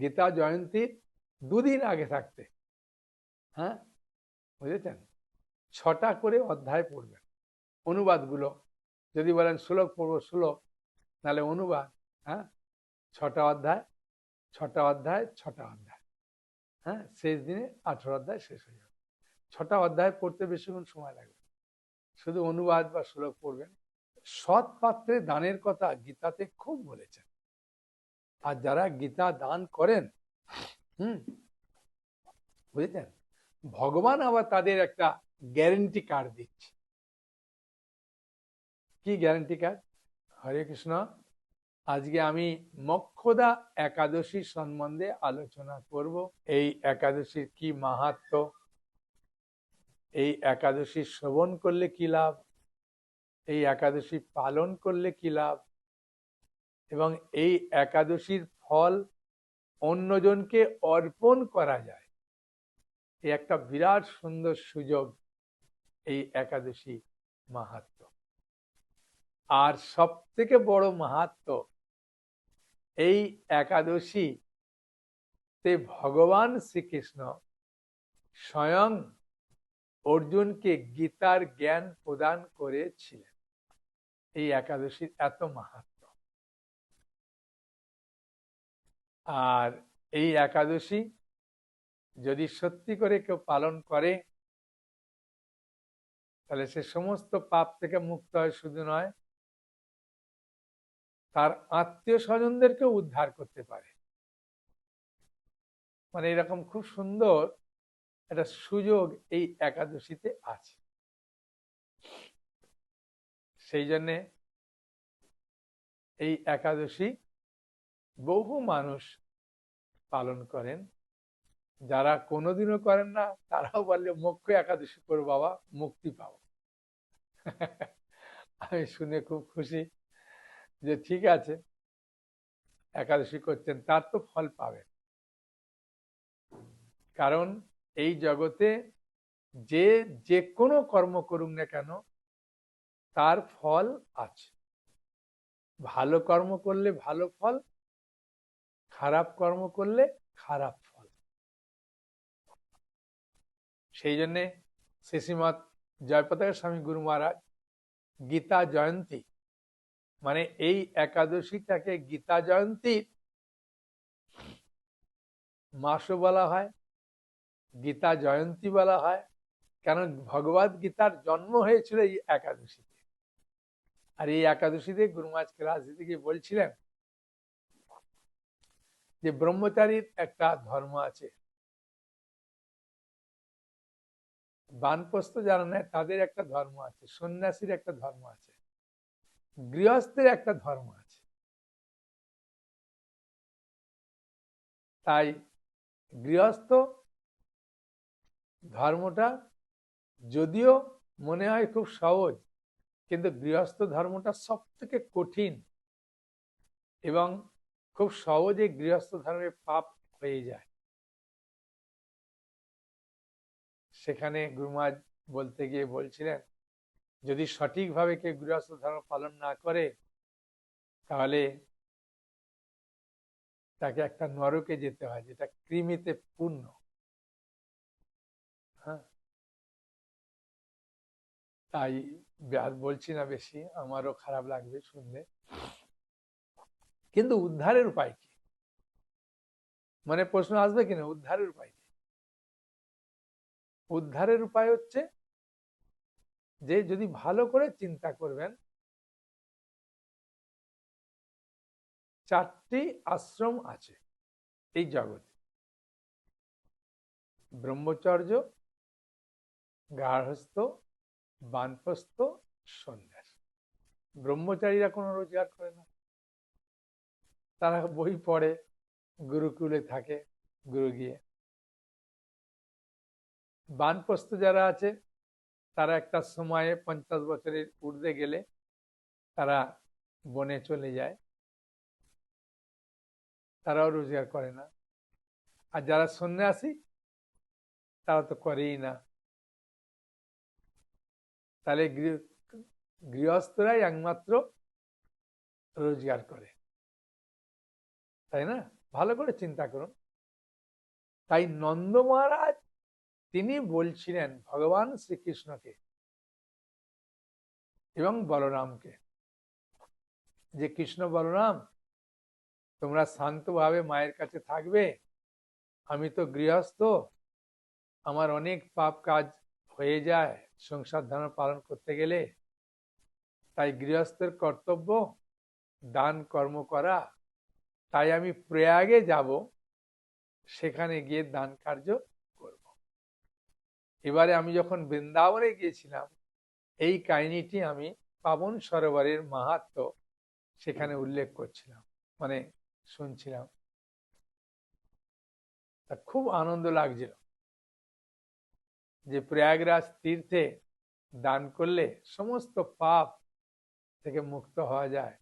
গীতা জয়ন্তীর দুদিন আগে থাকতে, হ্যাঁ বুঝেছেন, 6টা করে অধ্যায় পড়বেন। অনুবাদগুলো যদি বলেন শ্লোক পড়বো শ্লোক, নাহলে অনুবাদ, হ্যাঁ 6টা অধ্যায়, 6টা অধ্যায়, 6টা অধ্যায়, হ্যাঁ শেষ দিনে 18 অধ্যায় শেষ হয়ে যাবে। 6টা অধ্যায় পড়তে বেশিক্ষণ সময় লাগবে, শুধু অনুবাদ বা শ্লোক পড়বেন। সৎ পাত্রে দানের কথা গীতাতে খুব বলেছেন। আর যারা গীতা দান করেন, বুঝেছেন, ভগবান আবার তাদের একটা গ্যারেন্টি কার্ড দিচ্ছে। কি গ্যারেন্টি কার্ড? হরে কৃষ্ণ। আজকে আমি মোক্ষদা একাদশী সম্বন্ধে আলোচনা করব। এই একাদশীর কি মাহাত্ম্য, এই একাদশী শ্রবণ করলে কি লাভ, এই একাদশী পালন করলে কি লাভ, এবং এই একাদশীর ফল অন্যজনকে অর্পণ করা যায়। এই একটা বিরাট সুন্দর সুযোগ এই একাদশী মাহাত্ম্য। আর সব থেকে বড় মাহাত্ম্য, এই একাদশী তে ভগবান শ্রীকৃষ্ণ স্বয়ং অর্জুনকে গীতার জ্ঞান প্রদান করেছিলেন। এই একাদশীর এত মাহাত্ম্য। আর এই একাদশী যদি সত্যি করে কেউ পালন করে, তাহলে সে সমস্ত পাপ থেকে মুক্ত হয়, শুধু নয় তার আত্মীয় স্বজনদেরকে উদ্ধার করতে পারে। মানে এরকম খুব সুন্দর একটা সুযোগ এই একাদশীতে আছে। সেই জন্যে এই একাদশী বহু মানুষ পালন করেন। যারা কোনোদিনও করেন না তারাও বললে মোক্ষ একাদশী করো বাবা, মুক্তি পাবো। আমি শুনে খুব খুশি যে ঠিক আছে, একাদশী করছেন, তার তো ফল পাবেন। কারণ এই জগতে যে যে কোনো কর্ম করুক না কেন, তার ফল আছে। ভালো কর্ম করলে ভালো ফল, খারাপ কর্ম করলে খারাপ ফল। সেই জন্যে শ্রীশ্রীমৎ জয়পতাকা স্বামী গুরু মহারাজ গীতা জয়ন্তী, মানে এই একাদশীটাকে গীতা জয়ন্তী মাসও বলা হয়, গীতা জয়ন্তী বলা হয়। কারণ ভগবদ গীতার জন্ম হয়েছিল এই একাদশীতে। আর এই একাদশীতে গুরু মহারাজ ক্লাস দিতে গিয়ে বলছিলেন যে ব্রহ্মচারীর একটা ধর্ম আছে, বানপ্রস্থ যারা নেয় তাদের একটা ধর্ম আছে, সন্ন্যাসীর একটা ধর্ম আছে, গৃহস্থের একটা ধর্ম আছে। তাই গৃহস্থ ধর্মটা যদিও মনে হয় খুব সহজ, কিন্তু গৃহস্থ ধর্মটা সব থেকে কঠিন, এবং খুব সহজে গৃহস্থ ধর্মে পাপ হয়ে যায়। সেখানে গুরু মহারাজ বলতে গিয়ে বলছিলেন, যদি সঠিকভাবে কেউ গৃহস্থ ধর্ম পালন না করে, তাহলে তাকে একটা নরকে যেতে হয়, যেটা কৃমিতে পূর্ণ। হ্যাঁ, তাই আর বলছি না বেশি, আমারও খারাপ লাগবে শুনলে। কিন্তু উদ্ধারের উপায় কি? মানে প্রশ্ন আসবে কিনা, উদ্ধারের উপায় কি? উদ্ধারের উপায় হচ্ছে যে যদি ভালো করে চিন্তা করবেন, 4টি আশ্রম আছে এই জগতে: ব্রহ্মচর্য, গার্হস্থ্য, বানপ্রস্থ, সন্ন্যাস। ব্রহ্মচারীরা কোনো রোজগার করে না, তারা বই পড়ে, গুরুকুলে থাকে, গুরু গিয়ে। বানপ্রস্থ যারা আছে, তারা একটা সময়ে 50 বছরের ঊর্ধ্বে গেলে তারা বনে চলে যায়, তারাও রোজগার করে না। আর যারা সন্ন্যাসী, তারা তো করেই না। তাহলে গৃহস্থরাই একমাত্র রোজগার করে, তাই না? ভালো করে চিন্তা করুন। তাই নন্দ মহারাজ তিনি বলছিলেন ভগবান শ্রীকৃষ্ণকে এবং বলরামকে যে কৃষ্ণ বলরাম তোমরা শান্তভাবে মায়ের কাছে থাকবে, আমি তো গৃহস্থ, আমার অনেক পাপ কাজ হয়ে যায় সংসার ধর্ম পালন করতে গেলে, তাই গৃহস্থের কর্তব্য দান কর্ম করা, তাই আমি প্রয়াগে যাব, সেখানে গিয়ে দান কার্য করব। এবারে আমি যখন বৃন্দাবনে গিয়েছিলাম এই কাহিনীটি আমি পাবন সরোবরের মাহাত্ম্য সেখানে উল্লেখ করছিলাম, মানে শুনছিলাম, তা খুব আনন্দ লাগছিল যে প্রয়াগরাজ তীর্থে দান করলে সমস্ত পাপ থেকে মুক্ত হওয়া যায়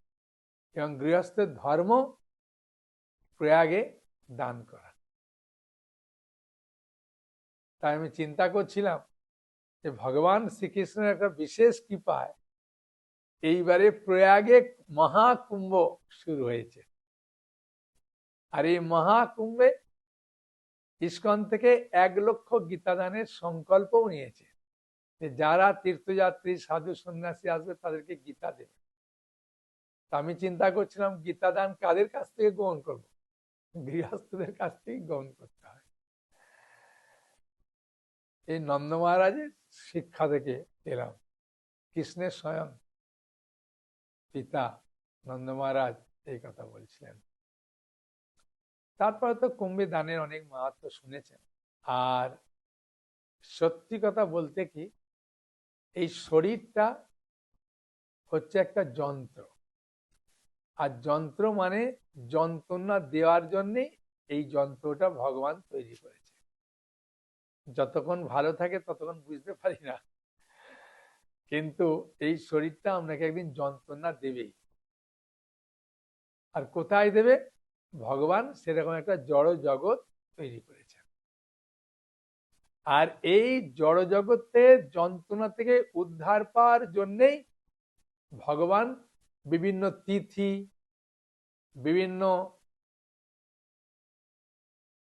এবং গৃহস্থের ধর্ম প্রয়াগে দান করা। তাই আমি চিন্তা করছিলাম যে ভগবান শ্রীকৃষ্ণের একটা বিশেষ কৃপায় এইবারে প্রয়াগে মহাকুম্ভ শুরু হয়েছে। আর এই মহাকুম্ভে ইস্কন থেকে 1 লক্ষ গীতাদানের সংকল্পও নিয়েছে যে যারা তীর্থযাত্রী সাধু সন্ন্যাসী আসবে তাদেরকে গীতা দেবে। তা আমি চিন্তা করছিলাম গীতাদান কাদের কাছ থেকে গ্রহণ করব? গৃহস্থদের কাছ থেকে গ্রহণ করতে হয়। এই নন্দ মহারাজের শিক্ষা থেকে পেলাম। কৃষ্ণের স্বয়ং পিতা নন্দ মহারাজ এই কথা বলছিলেন। তারপরে তো কুম্ভে দানের অনেক মাহাত্ম্য শুনেছেন। আর সত্যি কথা বলতে কি, এই শরীরটা হচ্ছে একটা যন্ত্র, আর যন্ত্র মানে যন্ত্রণা দেওয়ার জন্যে এই যন্ত্রটা ভগবান তৈরি করেছে। যতক্ষণ ভালো থাকে ততক্ষণ বুঝতে পারি না, কিন্তু এই শরীরটা আপনাকে একদিন যন্ত্রণা দেবেই। আর কোথায় দেবে? ভগবান সেরকম একটা জড় জগৎ তৈরি করেছেন। আর এই জড় জগতের যন্ত্রণা থেকে উদ্ধার পাওয়ার জন্যেই ভগবান বিভিন্ন তিথি, বিভিন্ন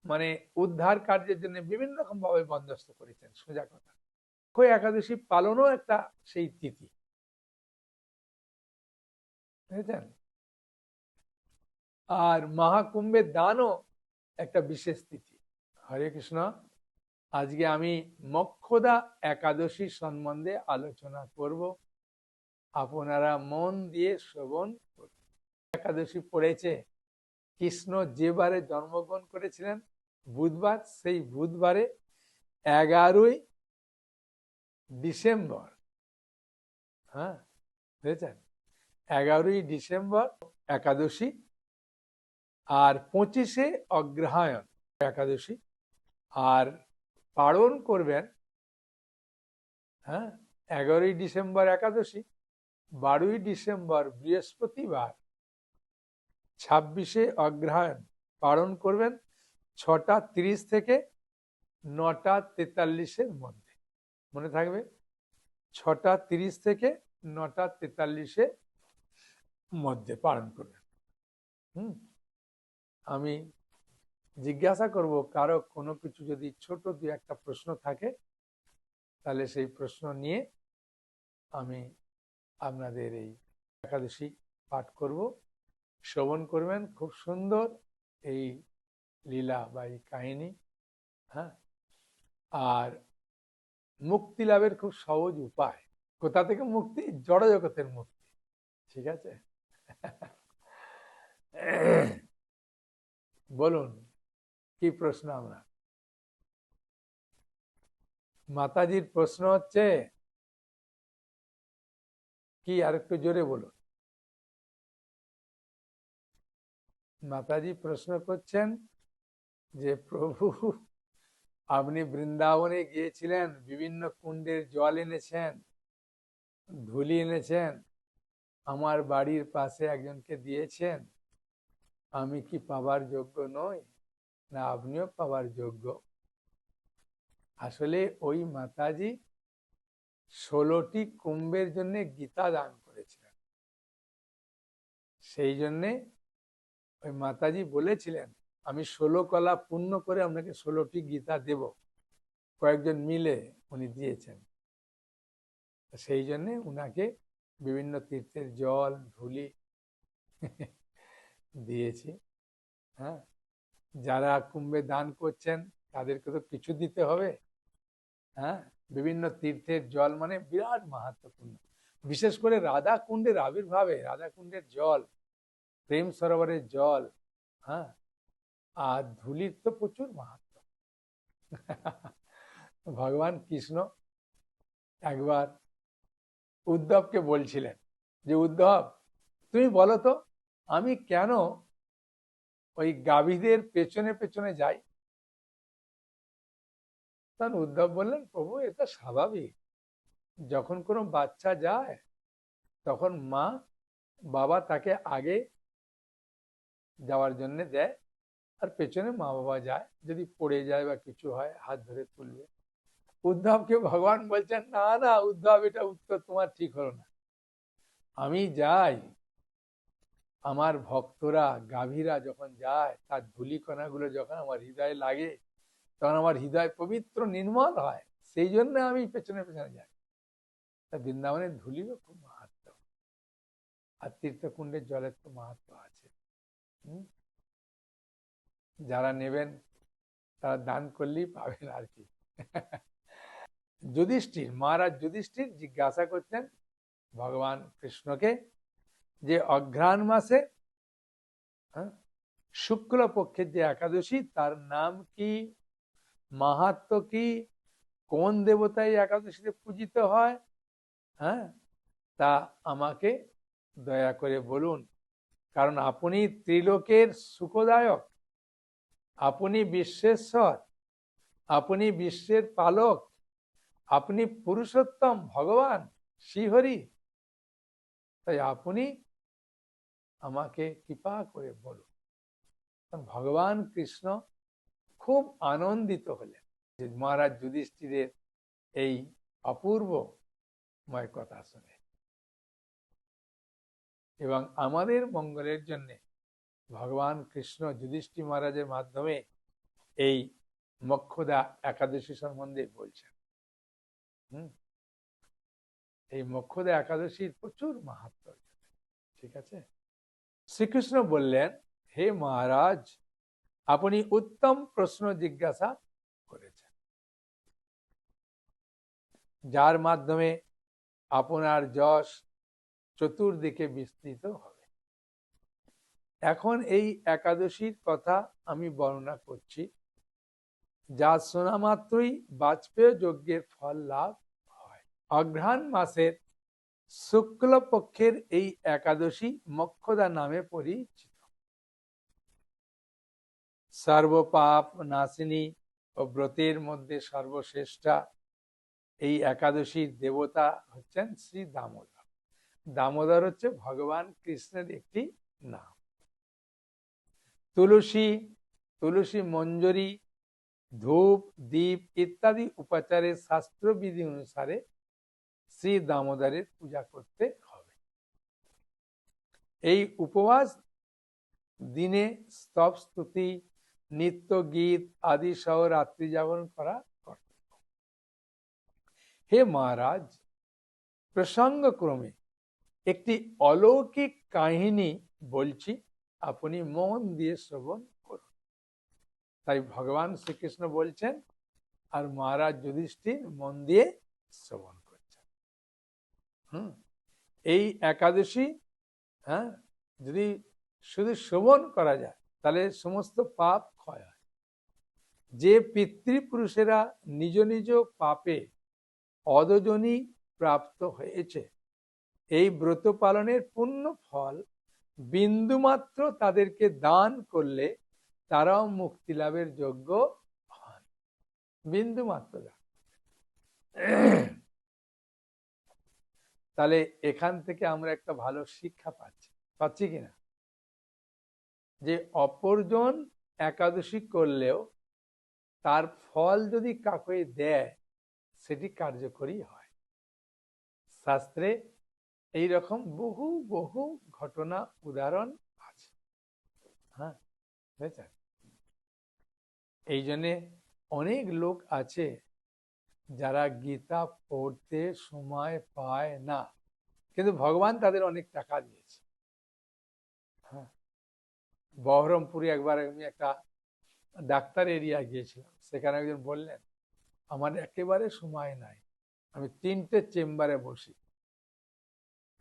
মানে উদ্ধার কার্যের জন্য বিভিন্ন রকম ভাবে বন্দোবস্ত করেছেন। সোজা কথা, অক্ষয় একাদশী পালনও একটা সেই তিথি, বুঝেছেন? আর মহাকুম্ভের দানও একটা বিশেষ তিথি। হরে কৃষ্ণ। আজকে আমি মোক্ষদা একাদশী সম্বন্ধে আলোচনা করব, আপনারা মন দিয়ে শ্রবণ করুন। একাদশী পড়েছে কৃষ্ণ যে বারে জন্মগ্রহণ করেছিলেন বুধবার, সেই বুধবারে 11ই ডিসেম্বর, হ্যাঁ বুঝেছেন, 11ই ডিসেম্বর একাদশী। আর 25শে অগ্রহায়ণ একাদশী। আর পালন করবেন, হ্যাঁ, 11ই ডিসেম্বর একাদশী, 12ই ডিসেম্বর বৃহস্পতিবার, 26শে অগ্রহায়ণ পালন করবেন 6টা 30 থেকে 9টা 43-এর মধ্যে। মনে থাকবে, 6টা 30 থেকে 9টা 43-এর মধ্যে পালন করবেন। আমি জিজ্ঞাসা করব কারো কোনো কিছু যদি ছোট 2-1টা প্রশ্ন থাকে, তাহলে সেই প্রশ্ন নিয়ে আমি আপনাদের এই একাদশী পাঠ করব, শ্রবণ করবেন। খুব সুন্দর এই লীলা বা এই কাহিনী, হ্যাঁ। আর মুক্তি লাভের খুব সহজ উপায়। কোথা থেকে মুক্তি? জড় জগতের মুক্তি। ঠিক আছে? বলুন কি প্রশ্ন আমরা? মাতাজির প্রশ্ন হচ্ছে কি? আর একটু জোরে বলুন। মাতাজি প্রশ্ন করছেন যে প্রভু আপনি বৃন্দাবনে গিয়েছিলেন, বিভিন্ন কুণ্ডের জল এনেছেন, ধুলি এনেছেন, আমার বাড়ির পাশে একজনকে দিয়েছেন, আমি কি পাবার যোগ্য নই, না আপনিও পাবার যোগ্য? আসলে ওই মাতাজি 16টি কুম্ভের জন্য গীতা দান করেছিলেন। সেই জন্যে ওই মাতাজি বলেছিলেন আমি 16 কলা পূর্ণ করে আপনাকে 16টি গীতা দেব, কয়েকজন মিলে উনি দিয়েছেন। সেই জন্যে উনাকে বিভিন্ন তীর্থের জল ধুলি দিয়েছি। হ্যাঁ, যারা কুম্ভে দান করছেন তাদেরকে তো কিছু দিতে হবে। হ্যাঁ, বিভিন্ন তীর্থের জল মানে বিরাট মাহাত্ম্যপূর্ণ। বিশেষ করে রাধা কুণ্ডের আবির্ভাবে রাধা কুণ্ডের জল, প্রেম সরোবরের জল, হ্যাঁ, আর ধুলির তো প্রচুর মাহাত্ম্য। ভগবান কৃষ্ণ একবার উদ্ধবকে বলছিলেন যে, উদ্ধব তুমি বলো তো আমি কেন ওই গাভীদের পেছনে পেছনে যাই? তখন উদ্ধব বললেন, প্রভু এটা স্বাভাবিক, যখন কোনো বাচ্চা যায় তখন মা বাবা তাকে আগে যাওয়ার জন্য দেয়, আর পেছনে মা বাবা যায়, যদি পড়ে যায় বা কিছু হয় হাত ধরে তুলবে। উদ্ধবকে ভগবান বলছেন, না না উদ্ধব, এটা উত্তর তোমার ঠিক হলো না। আমি যাই, আমার ভক্তরা গাভীরা যখন যায় তার ধূলিকণাগুলো যখন আমার হৃদয়ে লাগে তখন আমার হৃদয় পবিত্র নির্মল হয়, সেই জন্য আমি পেছনে পেছনে যাই। তা বৃন্দাবনের ধূলিরও খুব মাহাত্ম, আর তীর্থকুণ্ডের জলের তো মাহাত্ম আছে। যারা নেবেন তারা দান করলেই পাবেন আর কি। যুধিষ্ঠির, মহারাজ যুধিষ্ঠির জিজ্ঞাসা করছেন ভগবান কৃষ্ণকে যে অঘ্রাণ মাসে শুক্ল পক্ষের যে একাদশী তার নাম কি, মাহাত্ম কি, কোন দেবতাই একাদশীতে পূজিত হয়, হ্যাঁ, তা আমাকে দয়া করে বলুন। কারণ আপনি ত্রিলোকের সুখদায়ক, আপনি বিশ্বেশ্বর, আপনি বিশ্বের পালক, আপনি পুরুষোত্তম ভগবান শ্রীহরি, তাই আপনি আমাকে কৃপা করে বলুন। ভগবান কৃষ্ণ খুব আনন্দিত হলেন যে মহারাজ যুধিষ্ঠিরের এই অপূর্বময় কথা শুনে, এবং আমাদের মঙ্গলের জন্য ভগবান কৃষ্ণ যুধিষ্ঠির মহারাজের মাধ্যমে এই মোক্ষদা একাদশী সম্বন্ধে বলছেন। এই মোক্ষদা একাদশীর প্রচুর মাহাত্ম্য, ঠিক আছে। শ্রীকৃষ্ণ বললেন, হে মহারাজ আপনি উত্তম প্রশ্ন জিজ্ঞাসা করেছেন, যার মাধ্যমে আপনার যশ চতুর্দিকে বিস্তৃত হবে। এখন এই একাদশীর কথা আমি বর্ণনা করছি, যা শোনা মাত্রই বাজপেয় যজ্ঞের ফল লাভ হয়। অঘ্রাণ মাসের শুক্ল পক্ষের এই একাদশী মোক্ষদা নামে পরিচিত। সর্বপাপ নাশিনী ও ব্রতের মধ্যে সর্বশ্রেষ্ঠা এই একাদশীর দেবতা হচ্ছেন শ্রী দামোদর। দামোদর হচ্ছে ভগবান কৃষ্ণের একটি নাম। তুলসী, তুলসী মঞ্জরি, ধূপ, দীপ ইত্যাদি উপাচারের শাস্ত্রবিধি অনুসারে শ্রী দামোদরের পূজা করতে হবে। এই উপবাস দিনে স্তব স্তুতি, নিত্য গীত আদি সহ রাত্রি জাগরণ করা কর্তব্য। হে মহারাজ, প্রসঙ্গক্রমে একটি অলৌকিক কাহিনী বলছি, আপনি মন দিয়ে শ্রবণ করুন। তাই ভগবান শ্রীকৃষ্ণ বলছেন আর মহারাজ যুধিষ্ঠির মন দিয়ে শ্রবণ করছেন। এই একাদশী, হ্যাঁ, যদি শুধু শ্রবণ করা যায় তাহলে সমস্ত পাপ ক্ষয় হয়। যে পিতৃপুরুষেরা নিজ নিজ পাপে অধোজনি প্রাপ্ত হয়েছে, এই ব্রত পালনের পূর্ণ ফল বিন্দুমাত্র তাদেরকে দান করলে তারাও মুক্তি লাভের যোগ্য হন। বিন্দুমাত্র দান। তাহলে এখান থেকে আমরা একটা ভালো শিক্ষা পাচ্ছি কিনা, যে অপরজন একাদশী করলেও তার ফল যদি কাউকে দেয় সেটি কার্যকরী হয়। শাস্ত্রে এইরকম বহু বহু ঘটনা উদাহরণ আছে। হ্যাঁ, বুঝেছেন। এই জন্যে অনেক লোক আছে যারা গীতা পড়তে সময় পায় না, কিন্তু ভগবান তাদের অনেক টাকা দিয়েছে। হ্যাঁ, বহরমপুরে একবার আমি একটা ডাক্তার এরিয়া গিয়েছিলাম, সেখানে একজন বললেন আমার একেবারে সময় নাই, আমি 3টে চেম্বারে বসি।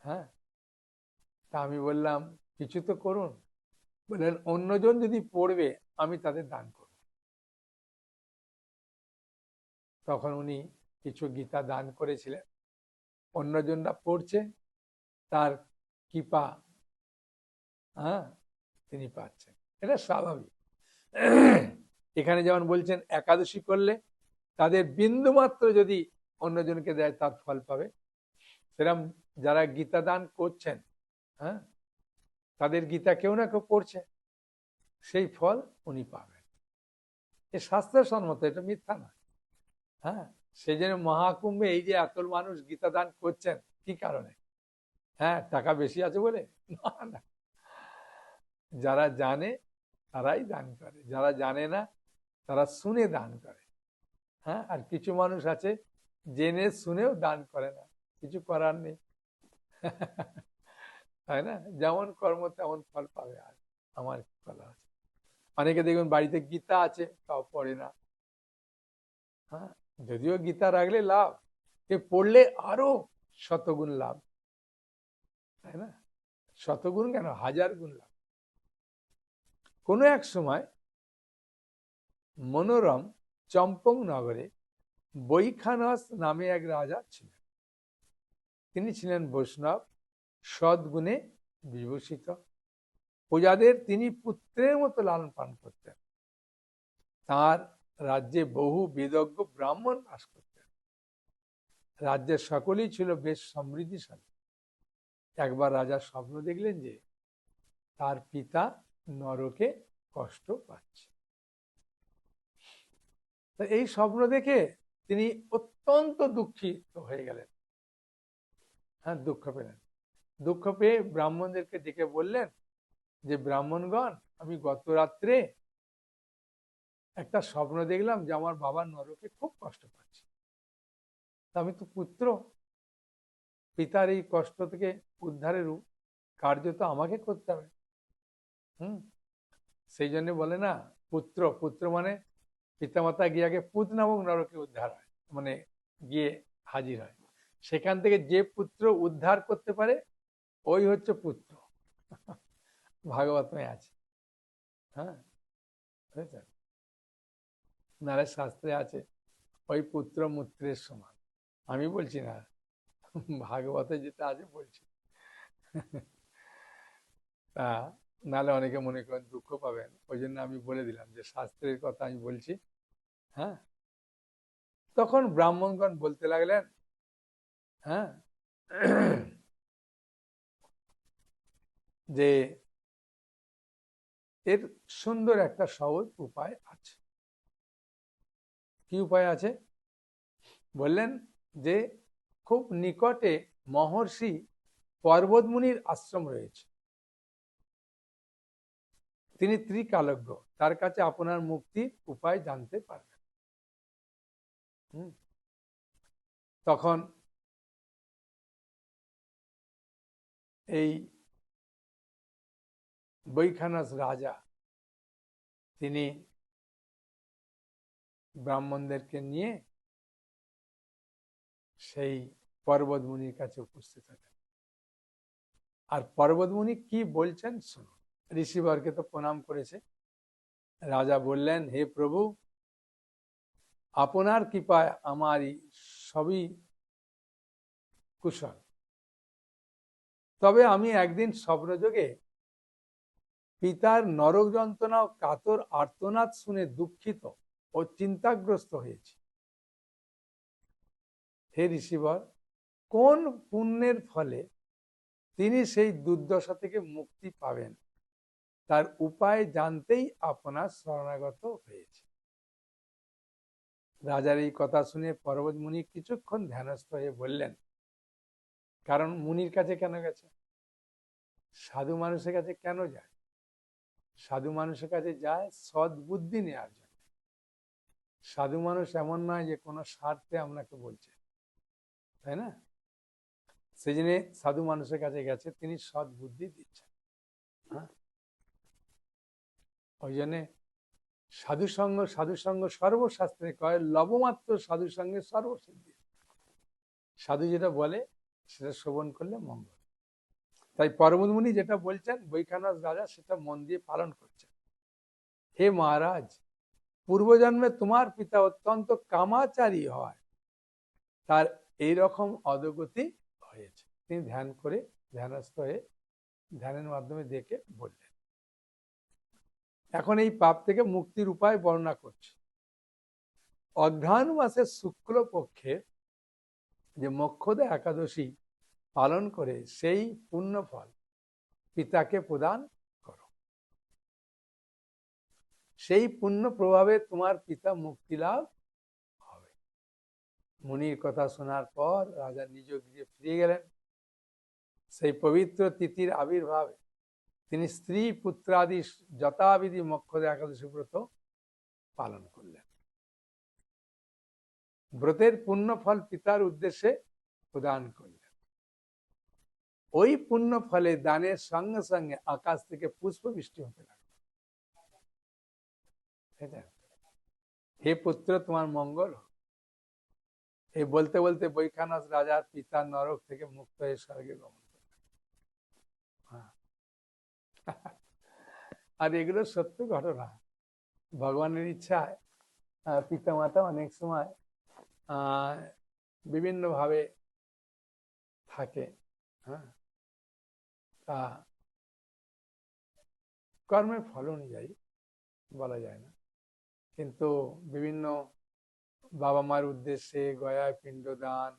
হ্যাঁ, তা আমি বললাম কিছু তো করুন। বললেন অন্যজন যদি পড়বে আমি তাদের দান করব। তখন উনি কিছু গীতা দান করেছিলেন, অন্যজনরা পড়ছে, তার কৃপা হ্যাঁ তিনি পাচ্ছেন, এটা স্বাভাবিক। এখানে যেমন বলছেন একাদশী করলে তাদের বিন্দু মাত্র যদি অন্যজনকে দেয় তার ফল পাবে, সেরকম যারা গীতা দান করছেন, হ্যাঁ, তাদের গীতা কেউ না কেউ পড়ছে, সেই ফল উনি পাবেন। এ শাস্ত্রের সম্মত, এটা মিথ্যা না। হ্যাঁ, সেই জন্য মহাকুম্ভে এই যে এত মানুষ গীতা দান করছেন, কি কারণে? হ্যাঁ, টাকা বেশি আছে বলে? না না, যারা জানে তারাই দান করে, যারা জানে না তারা শুনে দান করে। হ্যাঁ, আর কিছু মানুষ আছে জেনে শুনেও দান করে না, কিছু করার নেই। তাই না? যেমন কর্ম তেমন ফল পাবে। আর আমার কি বলা আছে, অনেকে দেখবেন বাড়িতে গীতা আছে তাও পড়ে না। হ্যাঁ, যদিও গীতা রাখলে লাভ, কে পড়লে আরো শতগুণ লাভ, তাই না? শতগুণ কেন, 1000 গুণ লাভ। কোনো এক সময় মনোরম চম্পং নগরে বৈখানস নামে এক রাজা ছিলেন। তিনি ছিলেন বৈষ্ণব, সদ্গুণে বিভূষিত। প্রজাদের তিনি পুত্রের মতো লালন পালন করতেন। তার রাজ্যে বহু বিদজ্ঞ ব্রাহ্মণ বাস করতেন। রাজ্যের সকলেই ছিল বেশ সমৃদ্ধিশালী। একবার রাজা স্বপ্ন দেখলেন যে তার পিতা নরকে কষ্ট পাচ্ছে। তো এই স্বপ্ন দেখে তিনি অত্যন্ত দুঃখিত হয়ে গেলেন। হ্যাঁ, দুঃখ পেলেন। দুঃখ পেয়ে ব্রাহ্মণদেরকে ডেকে বললেন যে ব্রাহ্মণগণ, আমি গত রাত্রে একটা স্বপ্ন দেখলাম যে আমার বাবা নরকে খুব কষ্ট পাচ্ছে। আমি তো পুত্র, পিতার এই কষ্ট থেকে উদ্ধারের কার্য তো আমাকে করতে হবে। হুম, সেই জন্য বলে না, পুত্র, পুত্র মানে পিতামাতা গিয়ে আগে পুত নামক নরকে উদ্ধার হয়, মানে গিয়ে হাজির হয়। সেখান থেকে যে পুত্র উদ্ধার করতে পারে ওই হচ্ছে পুত্র। ভাগবতমে আছে। হ্যাঁ, বুঝেছেন? নারে শাস্ত্রে আছে ওই পুত্র মূত্রের সমান। আমি বলছি না, ভাগবতে যেটা আছে বলছি। তা নালে অনেকে মনে করেন দুঃখ পাবেন, ওই জন্য আমি বলে দিলাম যে শাস্ত্রের কথা আমি বলছি। হ্যাঁ, তখন ব্রাহ্মণগণ বলতে লাগলেন, হ্যাঁ, যে এর সুন্দর একটা সহজ উপায় আছে। কি উপায় আছে? বললেন যে খুব নিকটে মহর্ষি পর্বতমুনির আশ্রম রয়েছে, তিনি ত্রিকালজ্ঞ, তার কাছে আপনার মুক্তির উপায় জানতে পারবেন। তখন এই বৈখানস রাজা তিনি ব্রাহ্মণদেরকে নিয়ে সেই পর্বতমুনির কাছে উপস্থিত হলেন। আর পর্বতমুনি কি বলছেন শুনুন। ঋষিবরকে তো প্রণাম করেছে। রাজা বললেন, হে প্রভু, আপনার কৃপায় আমারই সবই কুশল। তবে আমি একদিন স্বপ্নযোগে পিতার নরক যন্ত্রণা ও কাতর আর্তনাদ শুনে দুঃখিত ও চিন্তাগ্রস্ত হয়েছি। হে ঋষিবর, কোন পুণ্যের ফলে তিনি সেই দুর্দশা থেকে মুক্তি পাবেন, তার উপায় জানতেই আপনার শরণাগত হয়েছে। রাজার এই কথা শুনে পর্বত মুনি কিছুক্ষণ ধ্যানস্থ হয়ে বললেন, কারণ মুনির কাছে কেন গেছে? সাধু মানুষের কাছে কেন যায়? সাধু মানুষের কাছে যায় সৎ বুদ্ধি নেওয়ার জন্য। সাধু মানুষ এমন নয় যে কোনো স্বার্থে আপনাকে বলছে, তাই না? সেই জন্য সাধু মানুষের কাছে গেছে, তিনি সৎ বুদ্ধি দিচ্ছেন। হ্যাঁ, ওই জন্যে সাধু সঙ্গ সর্বশাস্ত্রে কয়, লবমাত্র সাধু সঙ্গে সর্বসিদ্ধি। সাধু যেটা বলে সেটা শ্রবণ করলে মঙ্গল। তাই পরমুনি মুনি যেটা বলছেন, বৈখানস রাজা সেটা মন দিয়ে পালন করছেন। হে মহারাজ, পূর্বজন্মে তোমার পিতা অত্যন্ত কামাচারী হয়, তার এইরকম অধোগতি হয়েছে। তিনি ধ্যান করে ধ্যানস্থ হয়ে ধ্যানের মাধ্যমে দেখে বললেন। এখন এই পাপ থেকে মুক্তির উপায় বর্ণনা করছে। অঘ্রাণ মাসের শুক্ল পক্ষে যে মোক্ষদা একাদশী পালন করে সেই পুণ্য ফল পিতাকে প্রদান করো। সেই পুণ্য প্রভাবে তোমার পিতা মুক্তি লাভ হবে। মুনির কথা শোনার পর রাজা নিজ গৃহে ফিরে গেলেন। সেই পবিত্র তিথির আবির্ভাবে তিনি স্ত্রী পুত্রাদি যথাবিধি মোক্ষদা একাদশী ব্রত পালন করলেন। ব্রতের পুণ্য ফল পিতার উদ্দেশ্যে প্রদান করলেন। ওই পুণ্য ফলে দানের সঙ্গে সঙ্গে আকাশ থেকে পুষ্প বৃষ্টি হতে লাগলো। হে পুত্র, তোমার মঙ্গল হোক। এই বলতে বলতে বৈখানস রাজার পিতা নরক থেকে মুক্ত হয়ে স্বর্গে গমন করলেন। আর এগুলো সত্য ঘটনা। ভগবানের ইচ্ছায় পিতা মাতা অনেক সময় বিভিন্ন ভাবে থাকে। হ্যাঁ, তা কর্মের ফল অনুযায়ী বলা যায় না, কিন্তু বিভিন্ন বাবা মার উদ্দেশ্যে গয়ায় পিণ্ডদান,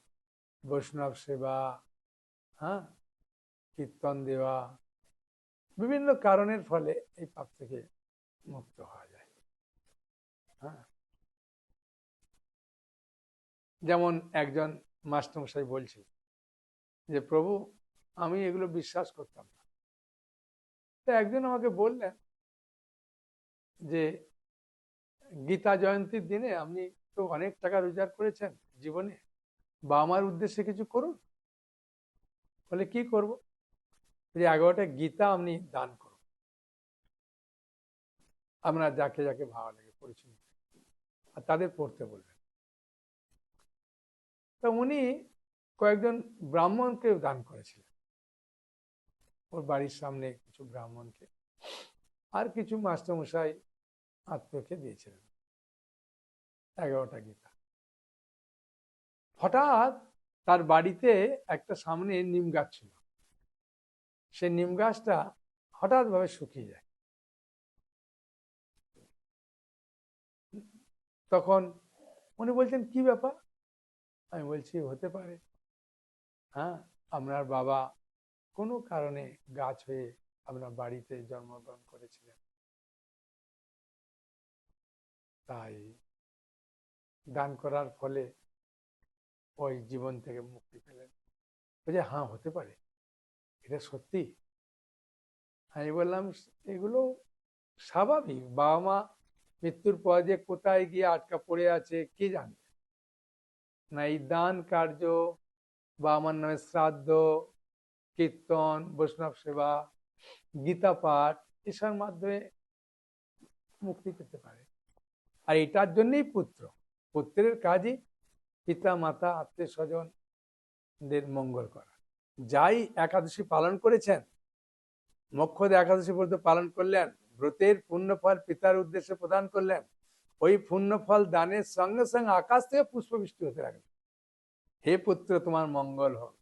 বৈষ্ণব সেবা, হ্যাঁ, কীর্তন দেওয়া, বিভিন্ন কারণের ফলে এই পাপ থেকে মুক্ত হওয়া যায়। হ্যাঁ, যেমন একজন মাস্টারমশাই বলছিল যে প্রভু, আমি এগুলো বিশ্বাস করতাম না। তো একজন আমাকে বললেন যে গীতা জয়ন্তীর দিনে আপনি তো অনেক টাকা রোজগার করেছেন জীবনে, বা আমার উদ্দেশ্যে কিছু করুন। বলে কি করব? যে 11টা গীতা আপনি দান করুন, আপনার যাকে যাকে ভালো লাগে পরিচয়, আর তাদের পড়তে বলবেন। তো উনি কয়েকজন ব্রাহ্মণকে দান করেছিলেন, ওর বাড়ির সামনে কিছু ব্রাহ্মণকে, আর কিছু মাস্টারমশাই আত্মীয়কে দিয়েছিলেন 11টা গীতা। হঠাৎ তার বাড়িতে একটা সামনে নিম গাছ ছিল, সেই নিম গাছটা হঠাৎ ভাবে শুকিয়ে যায়। তখন উনি বলছেন কি ব্যাপার? আমি বলছি হতে পারে, হ্যাঁ, আপনার বাবা কোনো কারণে গাছ হয়ে আপনার বাড়িতে জন্মগ্রহণ করেছিলেন, তাই দান করার ফলে ওই জীবন থেকে মুক্তি পেলেন। বলছে হ্যাঁ হতে পারে, এটা সত্যি। আমি বললাম এগুলো স্বাভাবিক, বাবা মা মৃত্যুর পর যে কোথায় গিয়ে আটকা পড়ে আছে কে জানবে না। এই দান কার্য বা আমার নামে শ্রাদ্ধ, কীর্তন, বৈষ্ণব সেবা, গীতা পাঠ, এসবের মাধ্যমে মুক্তি পেতে পারে। আর এটার জন্যই পুত্রের কাজই পিতা মাতা আত্মীয় স্বজনদের মঙ্গল করা। যাই একাদশী পালন করেছেন, মোক্ষদা একাদশী ব্রত পালন করলেন, ব্রতের পুণ্য ফল পিতার উদ্দেশ্যে প্রদান করলেন, ওই পুণ্য ফল দানের সঙ্গে সঙ্গে আকাশ থেকে পুষ্প বৃষ্টি হতে লাগলো। হে পুত্র, তোমার মঙ্গল হোক।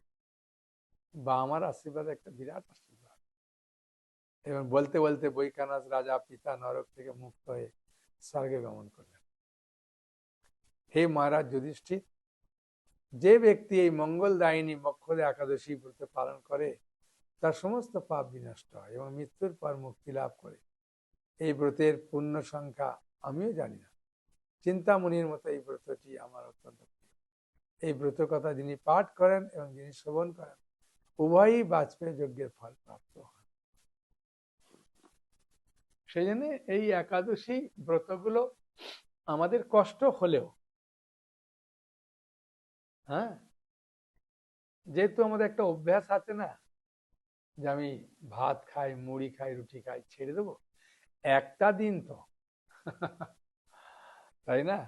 বা আমার আশীর্বাদ একটা বিরাট আশীর্বাদ। এবং বলতে বলতে বৈখানস রাজা পিতা নরক থেকে মুক্ত হয়ে স্বর্গে গমন করলেন। হে মহারাজ যুধিষ্ঠির, যে ব্যক্তি এই মঙ্গলদায়িনী মোক্ষদা একাদশী ব্রত পালন করে তার সমস্ত পাপ বিনষ্ট হয় এবং মৃত্যুর পর মুক্তি লাভ করে। এই ব্রতের পূর্ণ সংখ্যা আমিও জানি না, চিন্তামণির মতো এই ব্রতটি আমার অত্যন্ত প্রিয়। এই ব্রত কথা যিনি পাঠ করেন এবং যিনি শ্রবণ করেন, উভয়ই বাজপেয়ী যজ্ঞের ফল প্রাপ্ত হন। সেই জন্য এই একাদশী ব্রতগুলো আমাদের কষ্ট হলেও, হ্যাঁ, যেহেতু আমাদের একটা অভ্যাস আছে না যে আমি ভাত খাই, মুড়ি খাই, রুটি খাই, ছেড়ে দেবো একটা দিন তো। তাই না?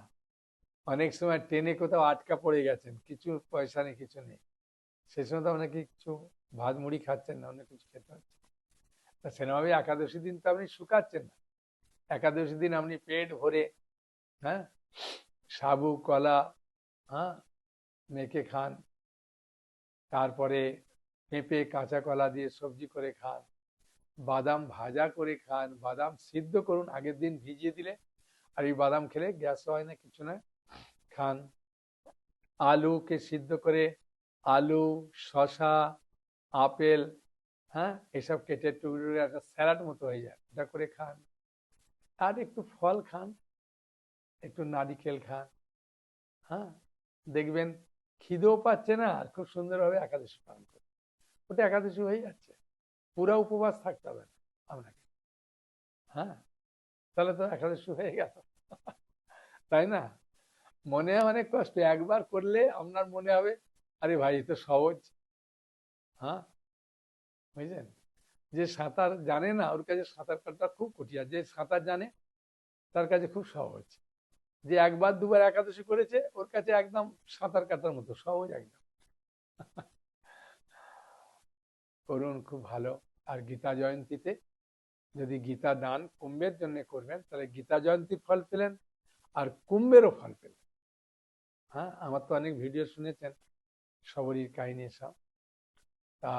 অনেক সময় ট্রেনে কোথাও আটকা পড়ে গেছেন, কিছু পয়সা নেই, কিছু নেই, সেই সময় তো আপনাকে কিছু ভাত মুড়ি খাচ্ছেন না, অনেক কিছু খেতে হচ্ছে। তা সেরকমভাবে একাদশী দিন তো আপনি শুকাচ্ছেন না। একাদশী দিন আপনি পেট ভরে, হ্যাঁ, সাবু কলা, হ্যাঁ, মেখে খান, তারপরে পেঁপে কাঁচা কলা দিয়ে সবজি করে খান, বাদাম ভাজা করে খান, বাদাম সিদ্ধ করুন, আগের দিন ভিজিয়ে দিলে, আর এই বাদাম খেলে গ্যাস হয় না, কিছু না, খান। আলুকে সিদ্ধ করে আলু, শশা, আপেল, হ্যাঁ, এসব কেটে টুকরো একটা স্যালাড মতো হয়ে যায়, এটা করে খান। আর একটু ফল খান, একটু নারিকেল খান, হ্যাঁ, দেখবেন খিদেও পাচ্ছে না, আর খুব সুন্দরভাবে একাদশী পালন করে, ওটা একাদশী হয়ে যাচ্ছে, পুরো উপবাস থাকতে হবে না আপনাকে। হ্যাঁ, তাহলে তো একাদশী হয়ে গেল। তাই না? মনে অনেক কষ্ট, একবার করলে আপনার মনে হবে আরে ভাই এ তো সহজ। হ্যাঁ, বুঝলেন? যে সাঁতার জানে না ওর কাছে সাঁতার কাটা খুব কঠিন, আর যে সাঁতার জানে তার কাছে খুব সহজ। যে একবার দুবার একাদশী করেছে ওর কাছে একদম সাঁতার কাটার মতো সহজ একদম। করুন, খুব ভালো। আর গীতা জয়ন্তীতে যদি গীতা দান কুম্ভের জন্য করবেন তাহলে গীতা জয়ন্তীর ফল পেলেন আর কুম্ভেরও ফল পেলেন। হ্যাঁ, আমার তো অনেক ভিডিও শুনেছেন সবরীর কাহিনী সব। তা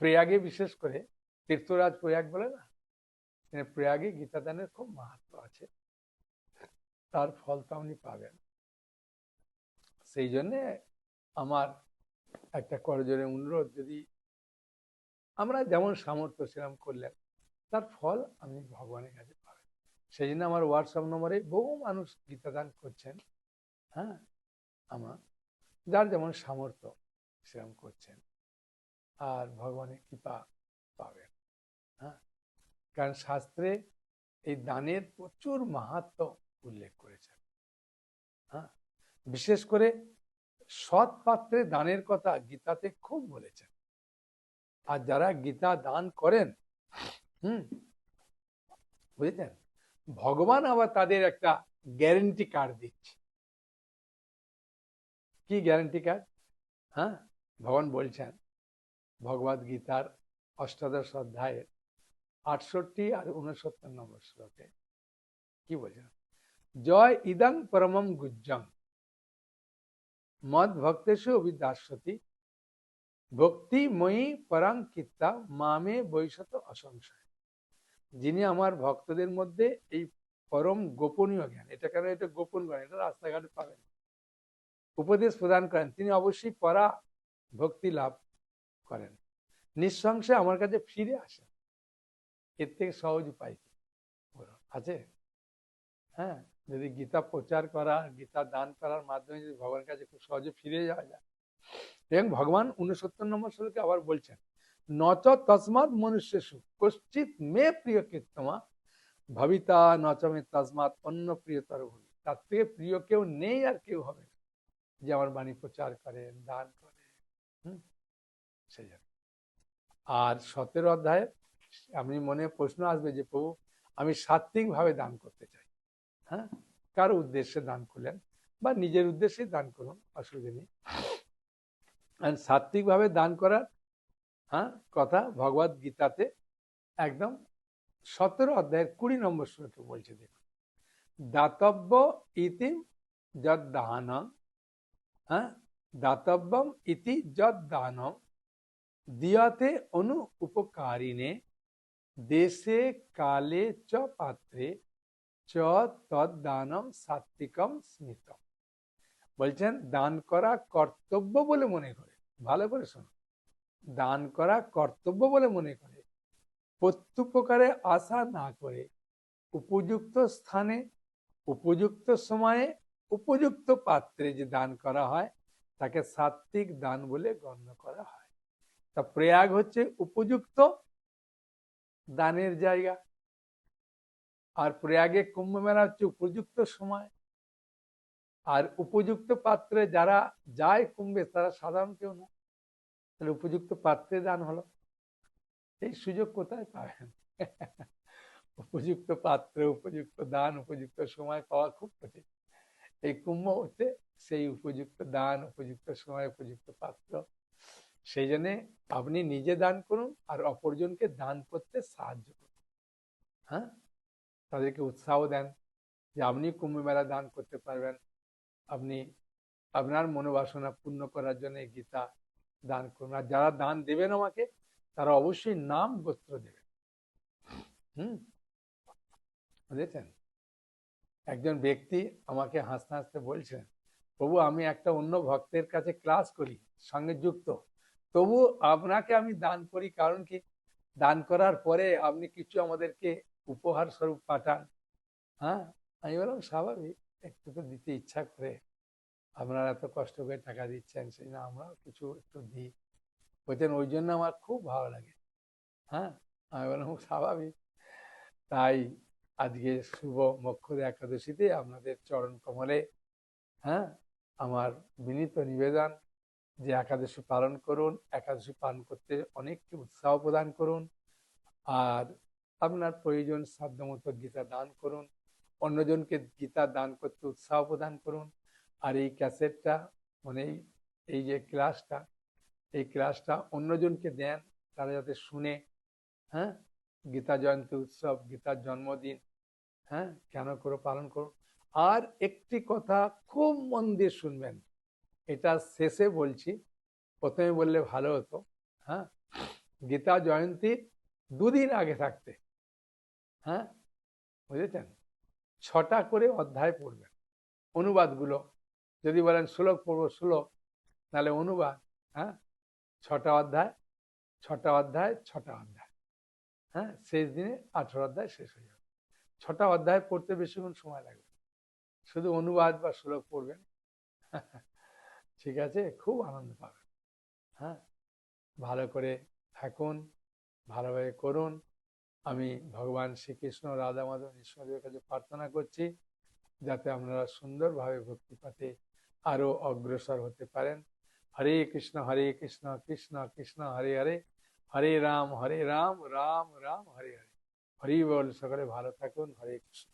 প্রয়াগে বিশেষ করে, তীর্থরাজ প্রয়াগ বলে না, প্রয়াগে গীতা দানের খুব মাহাত্ম্য আছে, তার ফল তো আপনি পাবেন। সেই জন্যে আমার একটা করজোরে অনুরোধ, যদি আমরা যেমন সামর্থ্য সেরকম করলেন, তার ফল আপনি ভগবানের কাছে পাবেন। সেই জন্য আমার হোয়াটসঅ্যাপ নম্বরে বহু মানুষ গীতা দান করছেন। হ্যাঁ, আমার যার যেমন সামর্থ্য সেরকম করছেন, আর ভগবানের কৃপা পাবেন। হ্যাঁ, কারণ শাস্ত্রে এই দানের প্রচুর মাহাত্ম্য উল্লেখ করেছেন। হ্যাঁ, বিশেষ করে সৎ পাত্রে দানের কথা গীতাতে খুব বলেছেন। আর যারা গীতা দান করেন, হুম, বুঝেছেন, ভগবান আবার তাদের একটা গ্যারেন্টি কার্ড দিচ্ছে। কি গ্যারেন্টি কার্ড? হ্যাঁ, ভগবান বলছেন ভগবদ গীতার অষ্টাদশ অধ্যায়ের 68 আর 69 নম্বর শ্লোকে কি বলছেন? জয় ইদং পরমম গুজ্জং মদ ভক্তেষু অভিদাস্যতি ভক্তি মই পরাং কিত্তা মামে বৈশত অসংশয়। যিনি আমার ভক্তদের মধ্যে এই পরম গোপনীয় জ্ঞান, এটা কেন এটা গোপন জ্ঞান, এটা রাস্তাঘাটে পাবেন, উপদেশ প্রদান করেন, তিনি অবশ্যই পরা ভক্তি লাভ করেন, নিঃসংশয়ে আমার কাছে ফিরে আসেন। এর থেকে সহজ উপায় কি আছে? হ্যাঁ, যদি গীতা প্রচার করা, গীতা দান করার মাধ্যমে যদি ভগবানের কাছে খুব সহজে ফিরে যাওয়া যায়। এবং ভগবান 69 নম্বর শ্লোকে আবার বলছেন নচ তসমাৎ মনুষ্যেষু কশ্চিৎ মে প্রিয় কীর্তমা ভাবিতা নচমে তসমাৎ অন্য প্রিয়তর ভূমি। তার থেকে প্রিয় কেউ নেই আর কেউ হবে না যে আমার বাণী প্রচার করেন, দান করেন। সেই জন্য। আর 17 অধ্যায়ে আপনি মনে প্রশ্ন আসবে যে প্রভু আমি সাত্বিক ভাবে দান করতে চাই। হ্যাঁ, কার উদ্দেশ্যে দান করলেন বা নিজের উদ্দেশ্যে দান করুন, অসুবিধা নেই। সাত্বিক ভাবে দান করার, হ্যাঁ, কথা ভগবদ গীতাতে একদম 17 অধ্যায়ের 20 নম্বর শ্লোকে বলছে, দেখুন, দাতব্য ইতি যদ দানম, হ্যাঁ, দাতব্যম ইতি যদ দানম দিয়াতে অনু উপকারিণে দেশে কালে চ পাত্রে চ তদ দানম সাত্বিকম স্মিতম। বলছেন দান করা কর্তব্য বলে মনে করে, ভালো করে শোনো, দান করা কর্তব্য বলে মনে করে প্রত্যুপকারে আশা না করে উপযুক্ত স্থানে, উপযুক্ত সময়ে, উপযুক্ত পাত্রে যে দান করা হয় তাকে সাত্বিক দান বলে গণ্য করা হয়। তা প্রয়াগ হচ্ছে উপযুক্ত দানের জায়গা। আর প্রয়াগে কুম্ভ মেলা হচ্ছে উপযুক্ত সময়। আর উপযুক্ত পাত্রে যারা যায় কুম্ভে তারা সাধারণ কেউ না, তাহলে উপযুক্ত পাত্রে দান হলো। এই সুযোগ কোথায় পাবেন? উপযুক্ত পাত্রে উপযুক্ত দান উপযুক্ত সময় পাওয়া খুব কঠিন। এই কুম্ভ হচ্ছে সেই উপযুক্ত দান, উপযুক্ত সময়, উপযুক্ত পাত্র। সেই জন্যে আপনি নিজে দান করুন আর অপরজনকে দান করতে সাহায্য করুন। হ্যাঁ, তাদেরকে উৎসাহ দেন যে আপনি কুম্ভ মেলা দান করতে পারবেন, আপনি আপনার মনোবাসনা পূর্ণ করার জন্য গীতা দান করুন। আর যারা দান দেবেন আমাকে, তারা অবশ্যই নাম গোত্র দেবেন। বুঝেছেন? একজন ব্যক্তি আমাকে হাসতে হাসতে বলছেন, প্রভু আমি একটা অন্য ভক্তের কাছে ক্লাস করি, সঙ্গে যুক্ত, তবু আপনাকে আমি দান করি, কারণ কি দান করার পরে আপনি কিছু আমাদেরকে উপহার স্বরূপ পাঠান। হ্যাঁ, আমি বললাম স্বাভাবিক, একটু তো দিতে ইচ্ছা করে, আপনারা এত কষ্ট করে টাকা দিচ্ছেন, সেই না আমরাও কিছু একটু দিই। বলছেন ওই জন্য আমার খুব ভালো লাগে। হ্যাঁ, আমি বললাম স্বাভাবিক। তাই আজকে শুভ মক্ষর একাদশীতে আপনাদের চরণ কমলে হ্যাঁ আমার বিনীত নিবেদন যে একাদশী পালন করুন, একাদশী পালন করতে অনেককে উৎসাহ প্রদান করুন, আর আপনার প্রয়োজন সাধ্যমতো গীতা দান করুন, অন্যজনকে গীতা দান করতে উৎসাহ প্রদান করুন। আর এই ক্যাসেটটা মানে এই যে ক্লাসটা, এই ক্লাসটা অন্যজনকে দেন, তারা যাতে শুনে হ্যাঁ গীতা জয়ন্তী উৎসব, গীতার জন্মদিন হ্যাঁ কেন করে পালন করুন। আর একটি কথা খুব মন দিয়ে শুনবেন, এটা শেষে বলছি, প্রথমে বললে ভালো হতো। হ্যাঁ, গীতা জয়ন্তীর দুদিন আগে থাকতে হ্যাঁ বুঝেছেন, 6টা করে অধ্যায় পড়বেন। অনুবাদগুলো যদি বলেন শ্লোক পড়বো শ্লোক, তাহলে অনুবাদ হ্যাঁ 6টা অধ্যায়, 6টা অধ্যায়, 6টা অধ্যায়, হ্যাঁ শেষ দিনে 18 অধ্যায় শেষ হয়ে যাবে। 6টা অধ্যায় পড়তে বেশিক্ষণ সময় লাগবে, শুধু অনুবাদ বা শ্লোক পড়বেন। ঠিক আছে, খুব আনন্দ পাবেন। হ্যাঁ, ভালো করে থাকুন, ভালোভাবে করুন। আমি ভগবান শ্রীকৃষ্ণ, রাধা মাধব, ঈশ্বরের কাছে প্রার্থনা করছি যাতে আপনারা সুন্দরভাবে ভক্তিপথে আরো অগ্রসর হতে পারেন। হরে কৃষ্ণ কৃষ্ণ কৃষ্ণ হরে হরে, হরে রাম রাম রাম হরে হরে। হরি বল। সকলে ভালো থাকুন। হরে কৃষ্ণ।